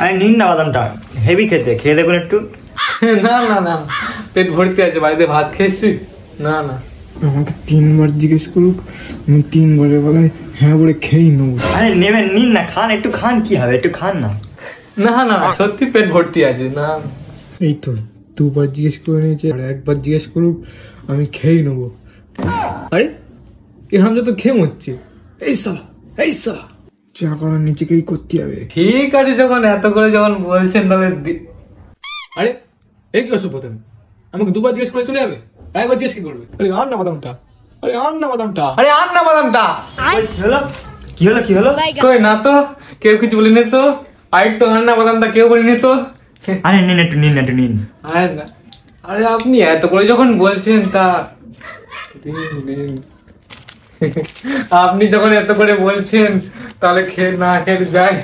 আরে নিন না বাদামটা, হেভি খেতে, খেয়ে দেখুন একটু। না না না, পেট ভর্তি আছে, বাড়িতে ভাত খেয়েছি। না না, আমাকে 3বার জিজ্ঞেস করুক, আমি 3বারের বেলায় হ্যাঁ বলে খেয়েই নেবো। আরে নেবেন, নিন না, খান, একটু খান, কি হবে, একটু খান না। না না, সত্যি পেট ভর্তি আছে। না এই তো 2বার জিজ্ঞেস করে নিয়েছে, আর 1বার জিজ্ঞেস করুক, আমি খেয়েই নেবো। আরে এরকম যত খেয়ে হচ্ছে, এই সালা যা করার নিজেকেই করতে হবে। ঠিক আছে, যখন এত করে যখন বলছেন তাহলে আরে এই কি অসভ্য তুমি, আমাকে 2বার জিজ্ঞেস করে চলে যাবে, 1বার জিজ্ঞেস কি করবে? আরে আন না বাদামটা, আরে আন না বাদামটা। আরে আন না বাদামটা। ওই, কি হলো, কি হলো, কি হলো? কই না তো, কেউ কিছু বলিনি তো। আর একটু আন না বাদামটা, কেউ বলিনি তো। আরে নিন একটু, নিন একটু, নিন। আরে না, আরে আপনি এত করে যখন বলছেন তা দিন দিন। আপনি যখন এত করে বলছেন তাহলে খেয়ে না খেয়ে যায়।